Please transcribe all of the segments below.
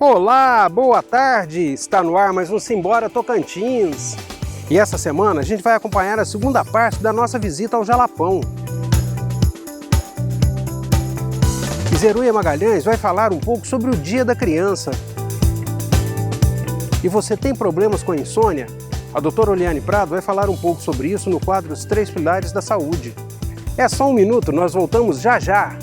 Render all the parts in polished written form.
Olá, boa tarde! Está no ar mais um Simbora Tocantins. E essa semana a gente vai acompanhar a segunda parte da nossa visita ao Jalapão. Zeruia Magalhães vai falar um pouco sobre o Dia da Criança. E você tem problemas com a insônia? A doutora Oliane Prado vai falar um pouco sobre isso no quadro Os Três Pilares da Saúde. É só um minuto, nós voltamos já já!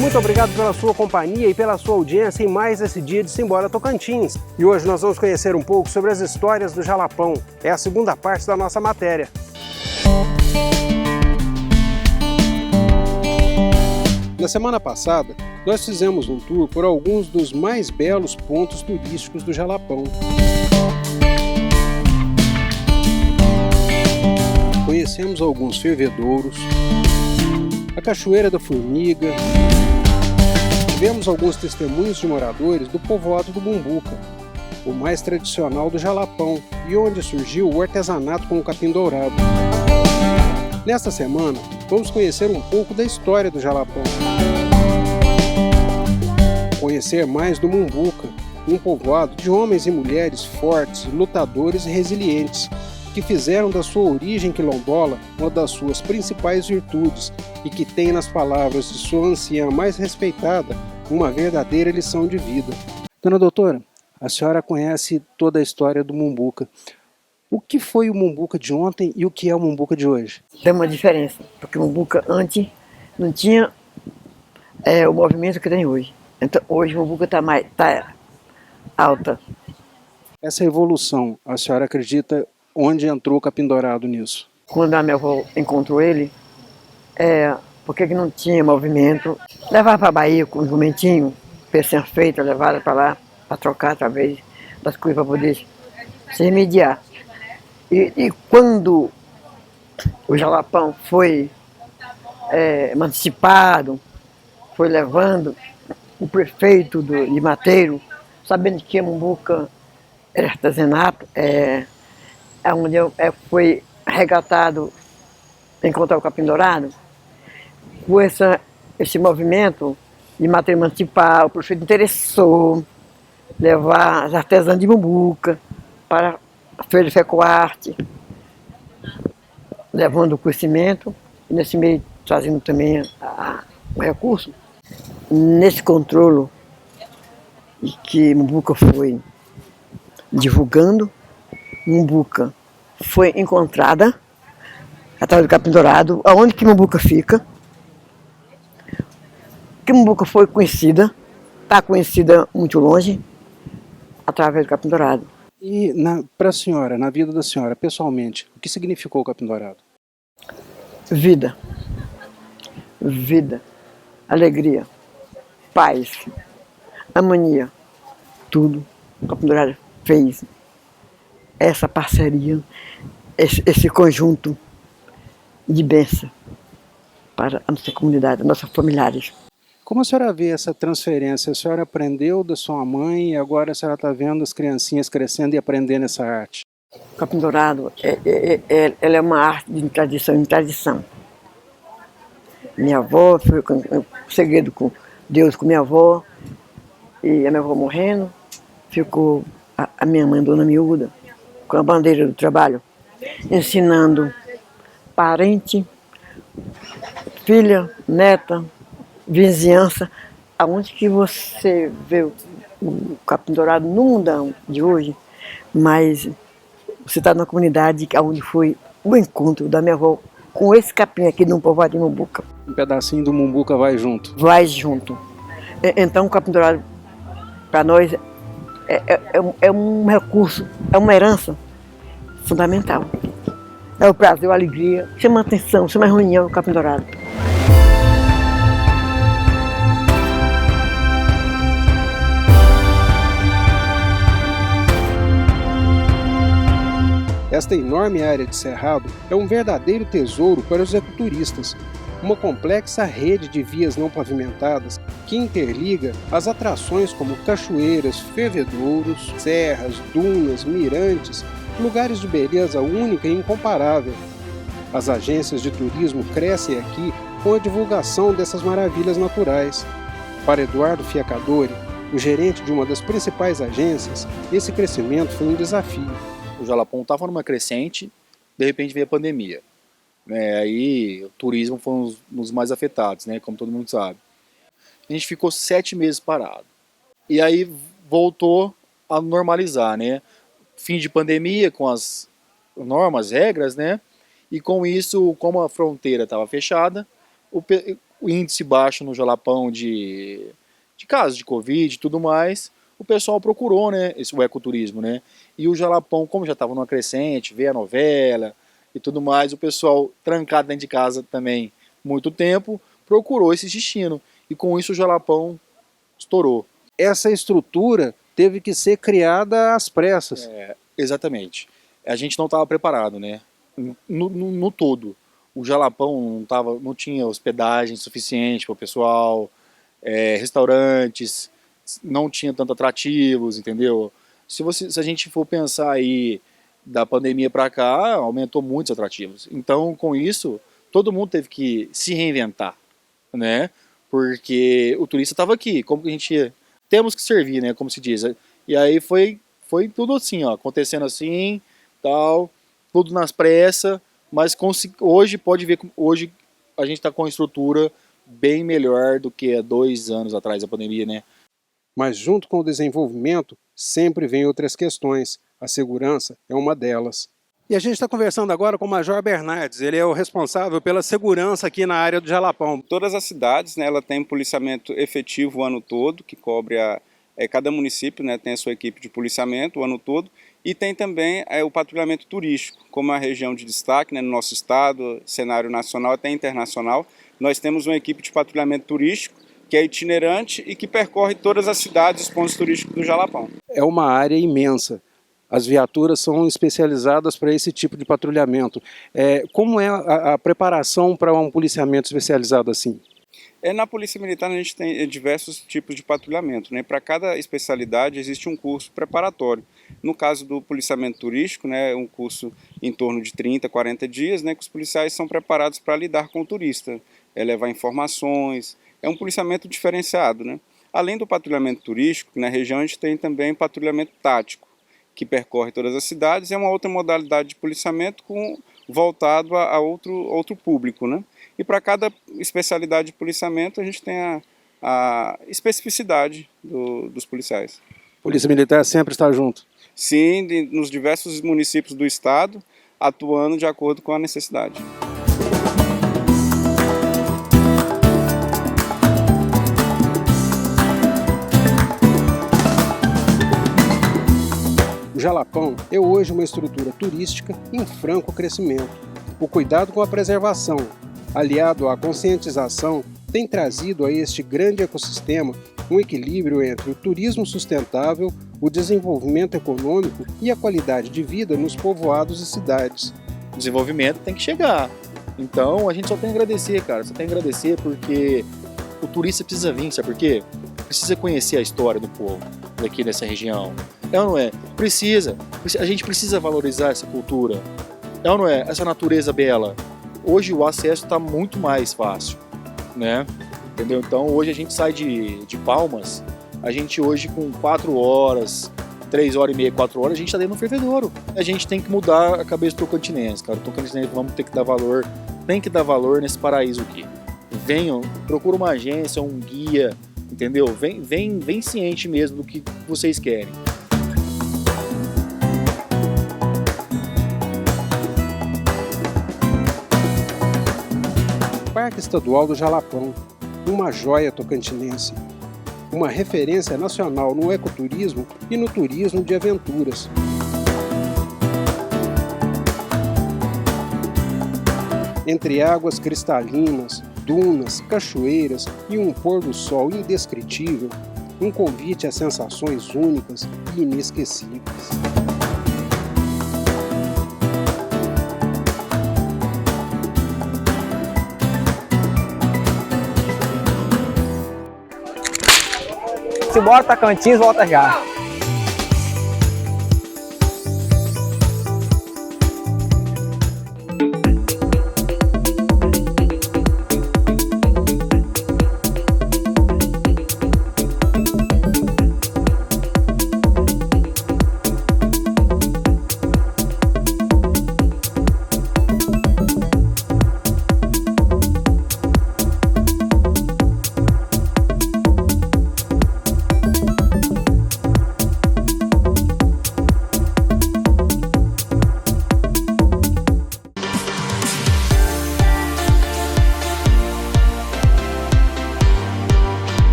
Muito obrigado pela sua companhia e pela sua audiência em mais esse dia de Simbora Tocantins. E hoje nós vamos conhecer um pouco sobre as histórias do Jalapão. É a segunda parte da nossa matéria. Na semana passada, nós fizemos um tour por alguns dos mais belos pontos turísticos do Jalapão. Conhecemos alguns fervedouros, a Cachoeira da Formiga. Tivemos alguns testemunhos de moradores do povoado do Mumbuca, o mais tradicional do Jalapão e onde surgiu o artesanato com o capim dourado. Nesta semana, vamos conhecer um pouco da história do Jalapão. Conhecer mais do Mumbuca, um povoado de homens e mulheres fortes, lutadores e resilientes, que fizeram da sua origem quilombola uma das suas principais virtudes e que tem nas palavras de sua anciã mais respeitada uma verdadeira lição de vida. Dona doutora, a senhora conhece toda a história do Mumbuca. O que foi o Mumbuca de ontem e o que é o Mumbuca de hoje? Tem uma diferença, porque o Mumbuca antes não tinha o movimento que tem hoje. Então hoje o Mumbuca está alta. Essa evolução, a senhora acredita onde entrou o capim dourado nisso? Quando a minha avó encontrou ele, porque não tinha movimento, levava para a Bahia com um jumentinho, peça feita, levava para lá, para trocar através das coisas para poder se remediar. E quando o Jalapão foi emancipado, foi levando o prefeito de Mateiro, sabendo que a Mumbuca era artesanato, onde foi resgatado encontrar o capim dourado, com esse movimento de Mateiro emancipar, o prefeito interessou levar as artesãs de Mumbuca para a Feira de Fecoarte, levando o conhecimento e nesse meio trazendo também o recurso. Nesse controle que Mumbuca foi divulgando, Mumbuca foi encontrada através do capim dourado, aonde que Mumbuca fica, que Mumbuca foi conhecida, está conhecida muito longe, através do capim dourado. E para a senhora, na vida da senhora, pessoalmente, o que significou o capim dourado? Vida, alegria, paz, harmonia, tudo o capim dourado fez. Essa parceria, esse conjunto de bênção para a nossa comunidade, nossos familiares. Como a senhora vê essa transferência? A senhora aprendeu da sua mãe e agora a senhora está vendo as criancinhas crescendo e aprendendo essa arte? O capim dourado, ela é uma arte de tradição em tradição. Minha avó, foi um segredo com Deus, com minha avó, e a minha avó morrendo, ficou a minha mãe, Dona Miúda, com a bandeira do trabalho, ensinando parente, filha, neta, vizinhança, aonde que você vê o capim dourado no mundão de hoje, mas você está na comunidade onde foi o encontro da minha avó com esse capim aqui no povoado de Mumbuca. Um pedacinho do Mumbuca vai junto? Vai junto. Então o capim dourado, para nós, é um recurso, é uma herança fundamental. É o prazer, a alegria, chama atenção, chama reunião, o capim dourado. Esta enorme área de cerrado é um verdadeiro tesouro para os ecoturistas uma complexa rede de vias não pavimentadas que interliga as atrações como cachoeiras, fervedouros, serras, dunas, mirantes, lugares de beleza única e incomparável. As agências de turismo crescem aqui com a divulgação dessas maravilhas naturais. Para Eduardo Fiacadori, o gerente de uma das principais agências, esse crescimento foi um desafio. O Jalapão estava numa crescente, de repente veio a pandemia. Aí o turismo foi um dos mais afetados, né, como todo mundo sabe. A gente ficou 7 meses parado. E aí voltou a normalizar, né? Fim de pandemia, com as normas, regras, né? E com isso, como a fronteira estava fechada, o índice baixo no Jalapão de casos de Covid e tudo mais, o pessoal procurou, né, o ecoturismo, né? E o Jalapão, como já estava numa crescente, vê a novela e tudo mais, o pessoal trancado dentro de casa também muito tempo, procurou esse destino. E com isso o Jalapão estourou. Essa estrutura teve que ser criada às pressas. Exatamente. A gente não estava preparado, né? No todo. O Jalapão não tinha hospedagem suficiente para o pessoal, restaurantes, não tinha tanto atrativos, entendeu? Se a gente for pensar aí da pandemia para cá, aumentou muitos atrativos. Então, com isso, todo mundo teve que se reinventar, né? Porque o turista estava aqui, como que a gente ia? Temos que servir, né? Como se diz. E aí foi tudo assim, ó, acontecendo assim, tal, tudo nas pressas, mas hoje pode ver, hoje a gente está com uma estrutura bem melhor do que há 2 anos atrás da pandemia, né? Mas junto com o desenvolvimento, sempre vem outras questões. A segurança é uma delas. E a gente está conversando agora com o Major Bernardes, ele é o responsável pela segurança aqui na área do Jalapão. Todas as cidades, né, ela tem policiamento efetivo o ano todo, que cobre cada município, né, tem a sua equipe de policiamento o ano todo, e tem também o patrulhamento turístico, como a região de destaque, né, no nosso estado, cenário nacional até internacional, nós temos uma equipe de patrulhamento turístico que é itinerante e que percorre todas as cidades e os pontos turísticos do Jalapão. É uma área imensa. As viaturas são especializadas para esse tipo de patrulhamento. Como é a preparação para um policiamento especializado assim? Na Polícia Militar a gente tem diversos tipos de patrulhamento, né? Para cada especialidade existe um curso preparatório. No caso do policiamento turístico, né, um curso em torno de 30, 40 dias, né, que os policiais são preparados para lidar com o turista, levar informações, é um policiamento diferenciado, né? Além do patrulhamento turístico, na região a gente tem também patrulhamento tático, que percorre todas as cidades, é uma outra modalidade de policiamento voltado a outro público, né? E para cada especialidade de policiamento a gente tem a especificidade dos policiais. Polícia Militar sempre está junto? Sim, nos diversos municípios do estado, atuando de acordo com a necessidade. O Jalapão é hoje uma estrutura turística em franco crescimento. O cuidado com a preservação, aliado à conscientização, tem trazido a este grande ecossistema um equilíbrio entre o turismo sustentável, o desenvolvimento econômico e a qualidade de vida nos povoados e cidades. O desenvolvimento tem que chegar. Então a gente só tem a agradecer, cara. Só tem a agradecer porque o turista precisa vir, sabe por quê? Precisa conhecer a história do povo daqui dessa região. É ou não é? Precisa. A gente precisa valorizar essa cultura. É ou não é? Essa natureza bela. Hoje o acesso está muito mais fácil, né? Entendeu? Então hoje a gente sai de Palmas, a gente hoje com 4 horas, 3 horas e meia, 4 horas, a gente está dentro do fervedouro. A gente tem que mudar a cabeça do tocantinense, cara. O tocantinense vamos ter que dar valor, tem que dar valor nesse paraíso aqui. Venham, procura uma agência, um guia, entendeu? Vem ciente mesmo do que vocês querem. Parque Estadual do Jalapão, uma joia tocantinense, uma referência nacional no ecoturismo e no turismo de aventuras. Entre águas cristalinas, dunas, cachoeiras e um pôr do sol indescritível, um convite a sensações únicas e inesquecíveis. Simbora, Tocantins, volta já.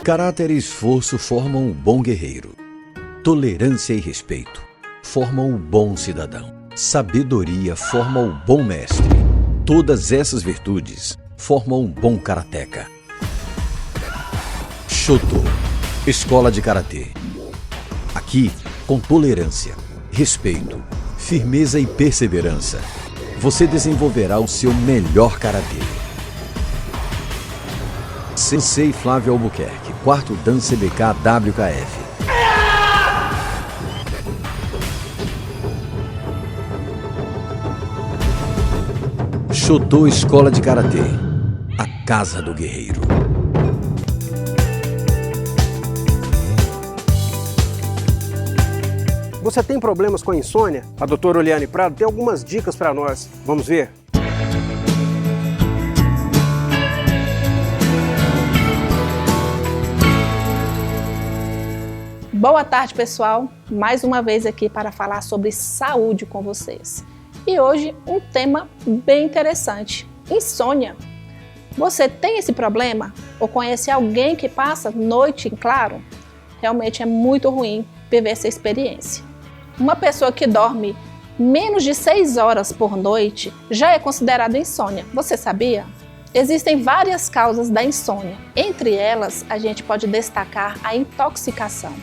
Caráter e esforço formam um bom guerreiro. Tolerância e respeito formam um bom cidadão. Sabedoria forma o bom mestre. Todas essas virtudes formam um bom karateca. Shoto, Escola de Karatê. Aqui, com tolerância, respeito, firmeza e perseverança, você desenvolverá o seu melhor karatê. Sensei Flávio Albuquerque, 4º Dan CBK WKF. Shoto Escola de Karatê, a casa do guerreiro. Você tem problemas com a insônia? A doutora Oliane Prado tem algumas dicas para nós. Vamos ver? Boa tarde, pessoal. Mais uma vez aqui para falar sobre saúde com vocês. E hoje um tema bem interessante: insônia. Você tem esse problema? Ou conhece alguém que passa noite em claro? Realmente é muito ruim viver essa experiência. Uma pessoa que dorme menos de 6 horas por noite já é considerada insônia. Você sabia? Existem várias causas da insônia. Entre elas, a gente pode destacar a intoxicação.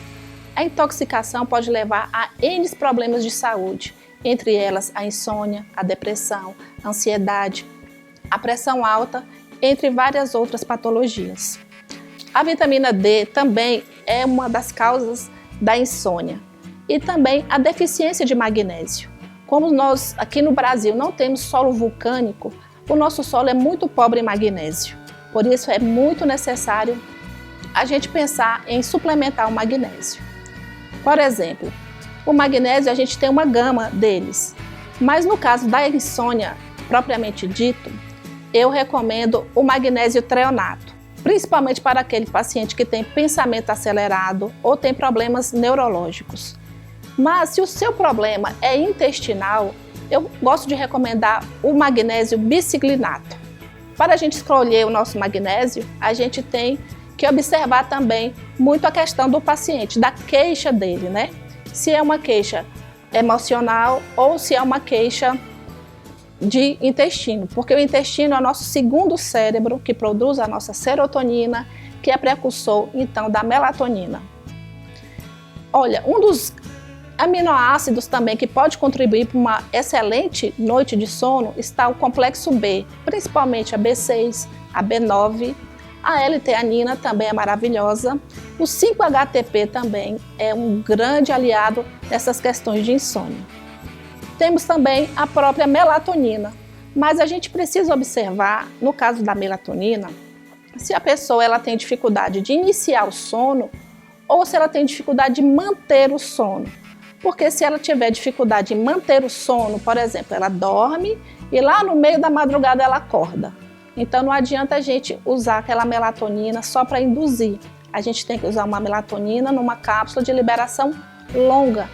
A intoxicação pode levar a N problemas de saúde, entre elas a insônia, a depressão, a ansiedade, a pressão alta, entre várias outras patologias. A vitamina D também é uma das causas da insônia e também a deficiência de magnésio. Como nós aqui no Brasil não temos solo vulcânico, o nosso solo é muito pobre em magnésio. Por isso é muito necessário a gente pensar em suplementar o magnésio. Por exemplo, o magnésio a gente tem uma gama deles, mas no caso da insônia propriamente dito, eu recomendo o magnésio treonato, principalmente para aquele paciente que tem pensamento acelerado ou tem problemas neurológicos. Mas se o seu problema é intestinal, eu gosto de recomendar o magnésio biciclinato. Para a gente escolher o nosso magnésio, a gente tem que observar também muito a questão do paciente, da queixa dele, né? Se é uma queixa emocional ou se é uma queixa de intestino, porque o intestino é o nosso segundo cérebro que produz a nossa serotonina, que é precursor, então, da melatonina. Olha, um dos aminoácidos também que pode contribuir para uma excelente noite de sono está o complexo B, principalmente a B6, a B9, a L-teanina também é maravilhosa. O 5-HTP também é um grande aliado nessas questões de insônia. Temos também a própria melatonina, mas a gente precisa observar, no caso da melatonina, se a pessoa ela tem dificuldade de iniciar o sono ou se ela tem dificuldade de manter o sono. Porque se ela tiver dificuldade em manter o sono, por exemplo, ela dorme e lá no meio da madrugada ela acorda. Então não adianta a gente usar aquela melatonina só para induzir. A gente tem que usar uma melatonina numa cápsula de liberação longa,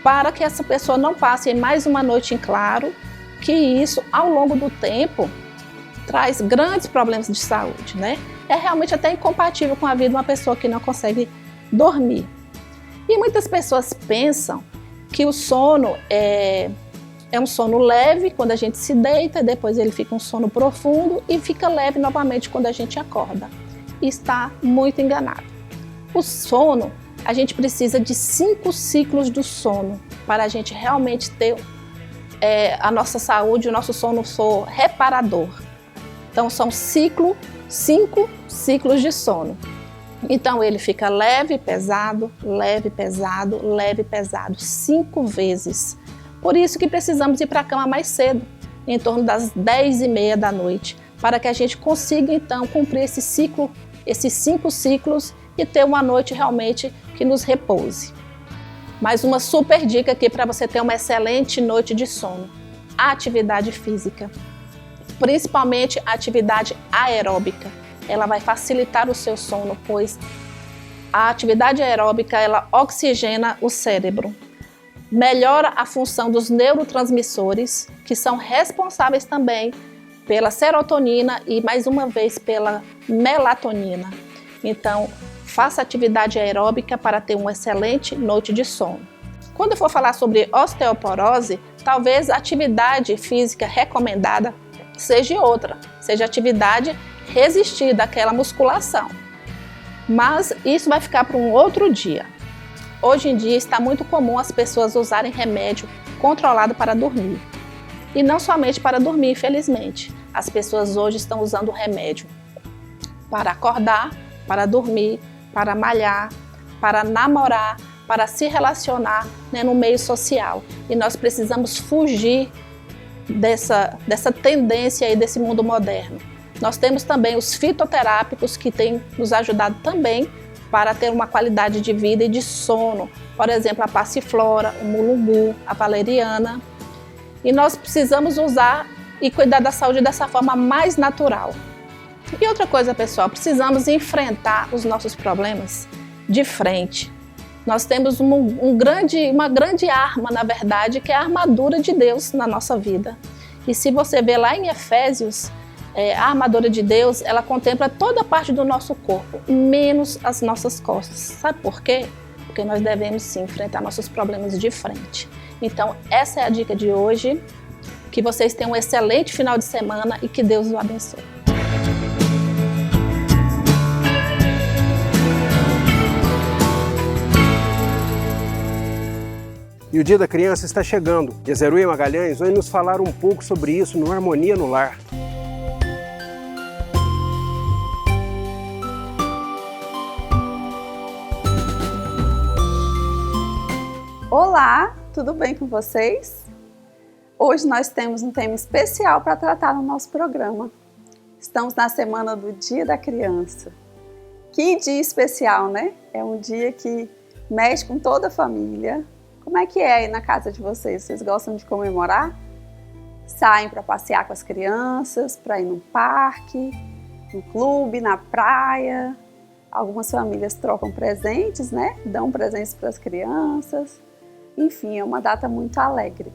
para que essa pessoa não passe mais uma noite em claro, que isso ao longo do tempo traz grandes problemas de saúde, né? É realmente até incompatível com a vida de uma pessoa que não consegue dormir. E muitas pessoas pensam que o sono É um sono leve quando a gente se deita, depois ele fica um sono profundo e fica leve novamente quando a gente acorda. E está muito enganado. O sono, a gente precisa de 5 ciclos do sono para a gente realmente ter a nossa saúde, o nosso sono for reparador. Então são 5 ciclos de sono. Então ele fica leve, pesado, leve, pesado, leve, pesado, 5 vezes. Por isso que precisamos ir para a cama mais cedo, em torno das 10h30 da noite, para que a gente consiga então cumprir esse ciclo, esses 5 ciclos e ter uma noite realmente que nos repouse. Mais uma super dica aqui para você ter uma excelente noite de sono: a atividade física, principalmente a atividade aeróbica. Ela vai facilitar o seu sono, pois a atividade aeróbica ela oxigena o cérebro, melhora a função dos neurotransmissores, que são responsáveis também pela serotonina e, mais uma vez, pela melatonina. Então, faça atividade aeróbica para ter uma excelente noite de sono. Quando eu for falar sobre osteoporose, talvez a atividade física recomendada seja outra, seja atividade resistida àquela musculação. Mas isso vai ficar para um outro dia. Hoje em dia está muito comum as pessoas usarem remédio controlado para dormir. E não somente para dormir, infelizmente. As pessoas hoje estão usando remédio para acordar, para dormir, para malhar, para namorar, para se relacionar, né, no meio social. E nós precisamos fugir dessa tendência aí desse mundo moderno. Nós temos também os fitoterápicos que têm nos ajudado também para ter uma qualidade de vida e de sono. Por exemplo, a passiflora, o mulungu, a valeriana. E nós precisamos usar e cuidar da saúde dessa forma mais natural. E outra coisa, pessoal, precisamos enfrentar os nossos problemas de frente. Nós temos uma grande arma, na verdade, que é a armadura de Deus na nossa vida. E se você ver lá em Efésios, a armadura de Deus, ela contempla toda a parte do nosso corpo, menos as nossas costas. Sabe por quê? Porque nós devemos sim enfrentar nossos problemas de frente. Então, essa é a dica de hoje. Que vocês tenham um excelente final de semana e que Deus os abençoe. E o Dia da Criança está chegando. E a Zeruia Magalhães vai nos falar um pouco sobre isso no Harmonia no Lar. Olá, tudo bem com vocês? Hoje nós temos um tema especial para tratar no nosso programa. Estamos na semana do Dia da Criança. Que dia especial, né? É um dia que mexe com toda a família. Como é que é aí na casa de vocês? Vocês gostam de comemorar? Saem para passear com as crianças, para ir num parque, no clube, na praia. Algumas famílias trocam presentes, né? Dão presentes para as crianças. Enfim, é uma data muito alegre.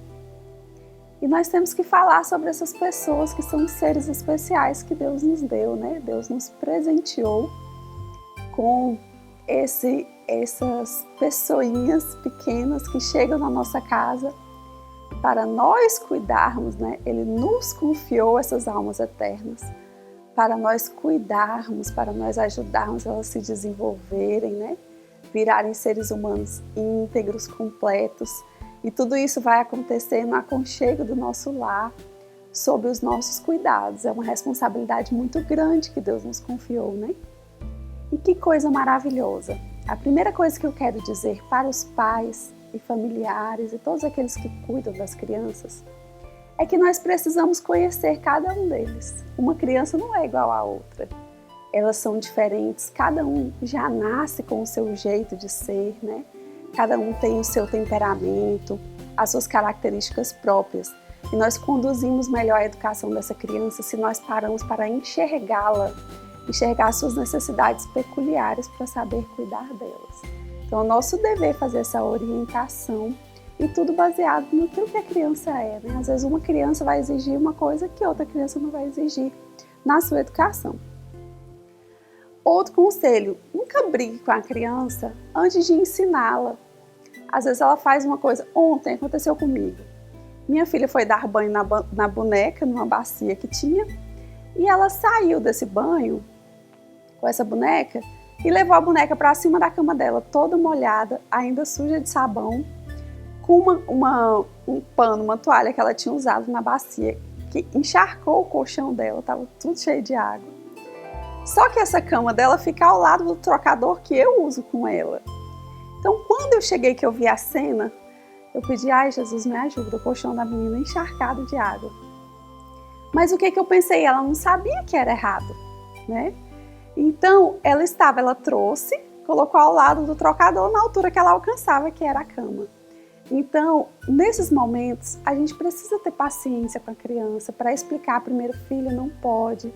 E nós temos que falar sobre essas pessoas que são seres especiais que Deus nos deu, né? Deus nos presenteou com essas pessoinhas pequenas que chegam na nossa casa para nós cuidarmos, né? Ele nos confiou essas almas eternas para nós cuidarmos, para nós ajudarmos elas a se desenvolverem, né? Virarem seres humanos íntegros, completos. E tudo isso vai acontecer no aconchego do nosso lar, sob os nossos cuidados. É uma responsabilidade muito grande que Deus nos confiou, né? E que coisa maravilhosa! A primeira coisa que eu quero dizer para os pais e familiares e todos aqueles que cuidam das crianças é que nós precisamos conhecer cada um deles. Uma criança não é igual à outra. Elas são diferentes, cada um já nasce com o seu jeito de ser, né? Cada um tem o seu temperamento, as suas características próprias. E nós conduzimos melhor a educação dessa criança se nós paramos para enxergá-la, enxergar suas necessidades peculiares para saber cuidar delas. Então, é o nosso dever fazer essa orientação e tudo baseado no que a criança é, né? Às vezes uma criança vai exigir uma coisa que outra criança não vai exigir na sua educação. Outro conselho, nunca brigue com a criança antes de ensiná-la. Às vezes ela faz uma coisa, ontem aconteceu comigo. Minha filha foi dar banho na boneca, numa bacia que tinha, e ela saiu desse banho com essa boneca e levou a boneca para cima da cama dela, toda molhada, ainda suja de sabão, com um pano, uma toalha que ela tinha usado na bacia, que encharcou o colchão dela, estava tudo cheio de água. Só que essa cama dela fica ao lado do trocador que eu uso com ela. Então, quando eu cheguei, que eu vi a cena, eu pedi, ai Jesus, me ajuda, o colchão da menina encharcado de água. Mas o que eu pensei? Ela não sabia que era errado, né? Então, ela trouxe, colocou ao lado do trocador na altura que ela alcançava, que era a cama. Então, nesses momentos, a gente precisa ter paciência com a criança para explicar primeiro, filho, não pode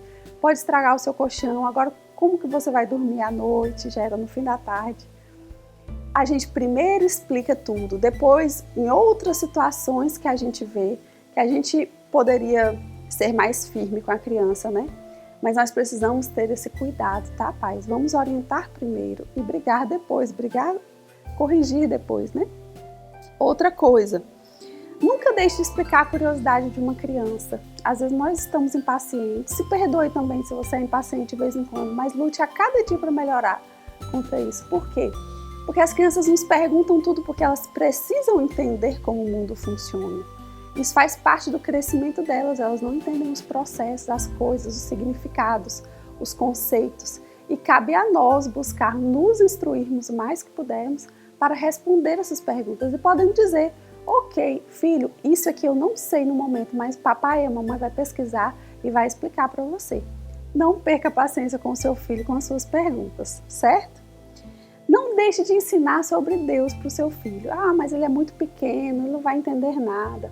estragar o seu colchão, agora como que você vai dormir à noite, já era no fim da tarde. A gente primeiro explica tudo, depois, em outras situações que a gente vê, que a gente poderia ser mais firme com a criança, né? Mas nós precisamos ter esse cuidado, tá, pais? Vamos orientar primeiro e brigar depois, corrigir depois, né? Outra coisa, nunca deixe de explicar a curiosidade de uma criança. Às vezes nós estamos impacientes, se perdoe também se você é impaciente de vez em quando, mas lute a cada dia para melhorar contra isso. Por quê? Porque as crianças nos perguntam tudo porque elas precisam entender como o mundo funciona. Isso faz parte do crescimento delas, elas não entendem os processos, as coisas, os significados, os conceitos. E cabe a nós buscar nos instruirmos o mais que pudermos para responder essas perguntas. E podem dizer, ok, filho, isso aqui eu não sei no momento, mas papai e a mamãe vai pesquisar e vai explicar para você. Não perca a paciência com o seu filho com as suas perguntas, certo? Não deixe de ensinar sobre Deus para o seu filho. Ah, mas ele é muito pequeno, ele não vai entender nada.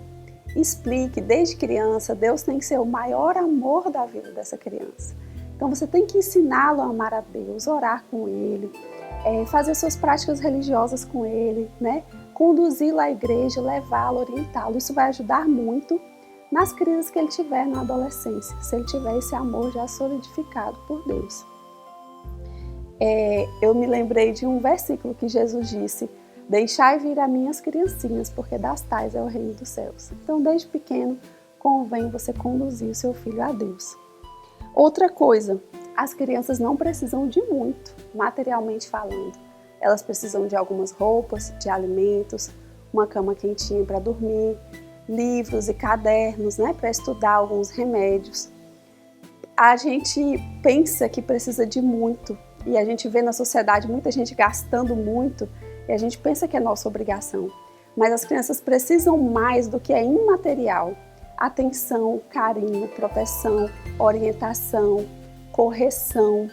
Explique, desde criança, Deus tem que ser o maior amor da vida dessa criança. Então você tem que ensiná-lo a amar a Deus, orar com ele, fazer suas práticas religiosas com ele, né? Conduzi-lo à igreja, levá-lo, orientá-lo. Isso vai ajudar muito nas crises que ele tiver na adolescência, se ele tiver esse amor já solidificado por Deus. Eu me lembrei de um versículo que Jesus disse, deixai vir a minhas criancinhas, porque das tais é o reino dos céus. Então, desde pequeno, convém você conduzir o seu filho a Deus. Outra coisa, as crianças não precisam de muito, materialmente falando. Elas precisam de algumas roupas, de alimentos, uma cama quentinha para dormir, livros e cadernos, né, para estudar, alguns remédios. A gente pensa que precisa de muito e a gente vê na sociedade muita gente gastando muito e a gente pensa que é nossa obrigação. Mas as crianças precisam mais do que é imaterial. Atenção, carinho, proteção, orientação, correção.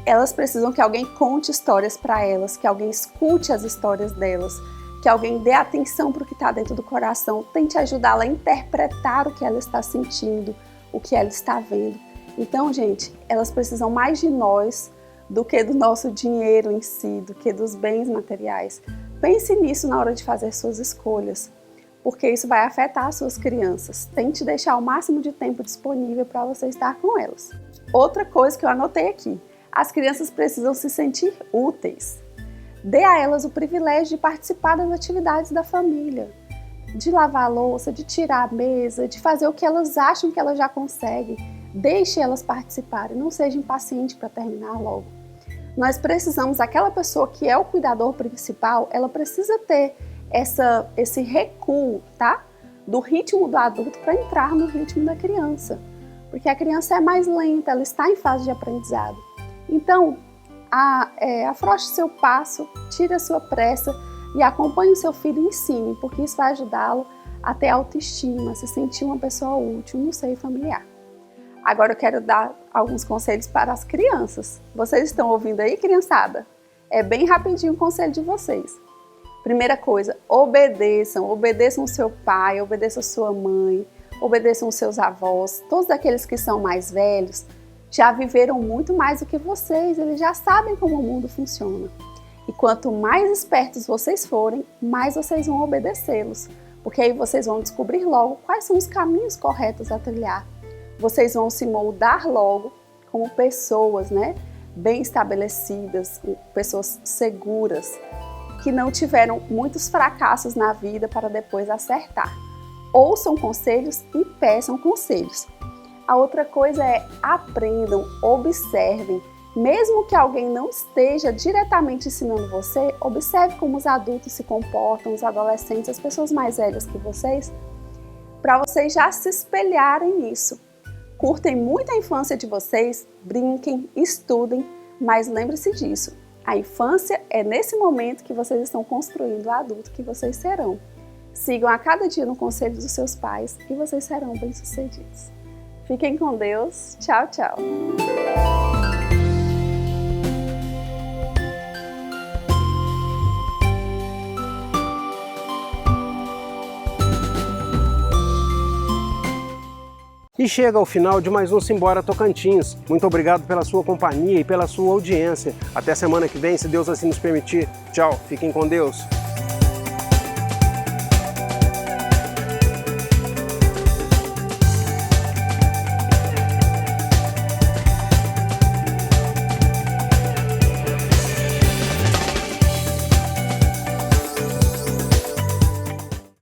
Elas precisam que alguém conte histórias para elas, que alguém escute as histórias delas, que alguém dê atenção para o que está dentro do coração, tente ajudá-la a interpretar o que ela está sentindo, o que ela está vendo. Então, gente, elas precisam mais de nós do que do nosso dinheiro em si, do que dos bens materiais. Pense nisso na hora de fazer suas escolhas, porque isso vai afetar as suas crianças. Tente deixar o máximo de tempo disponível para você estar com elas. Outra coisa que eu anotei aqui, as crianças precisam se sentir úteis. Dê a elas o privilégio de participar das atividades da família, de lavar a louça, de tirar a mesa, de fazer o que elas acham que elas já conseguem. Deixe elas participarem, não seja impaciente para terminar logo. Nós precisamos, aquela pessoa que é o cuidador principal, ela precisa ter esse recuo, tá? Do ritmo do adulto para entrar no ritmo da criança. Porque a criança é mais lenta, ela está em fase de aprendizado. Então, afrouxe seu passo, tire a sua pressa e acompanhe o seu filho e ensine, porque isso vai ajudá-lo a ter autoestima, a se sentir uma pessoa útil no seio familiar. Agora eu quero dar alguns conselhos para as crianças. Vocês estão ouvindo aí, criançada? É bem rapidinho o conselho de vocês. Primeira coisa, obedeçam o seu pai, obedeçam a sua mãe, obedeçam os seus avós. Todos aqueles que são mais velhos já viveram muito mais do que vocês, eles já sabem como o mundo funciona. E quanto mais espertos vocês forem, mais vocês vão obedecê-los, porque aí vocês vão descobrir logo quais são os caminhos corretos a trilhar. Vocês vão se moldar logo como pessoas, né, bem estabelecidas, pessoas seguras, que não tiveram muitos fracassos na vida para depois acertar. Ouçam conselhos e peçam conselhos. A outra coisa é aprendam, observem. Mesmo que alguém não esteja diretamente ensinando você, observe como os adultos se comportam, os adolescentes, as pessoas mais velhas que vocês, para vocês já se espelharem nisso. Curtem muito a infância de vocês, brinquem, estudem, mas lembre-se disso. A infância é nesse momento que vocês estão construindo o adulto que vocês serão. Sigam a cada dia no conselho dos seus pais e vocês serão bem-sucedidos. Fiquem com Deus. Tchau, tchau. E chega ao final de mais um Simbora Tocantins. Muito obrigado pela sua companhia e pela sua audiência. Até semana que vem, se Deus assim nos permitir. Tchau, fiquem com Deus.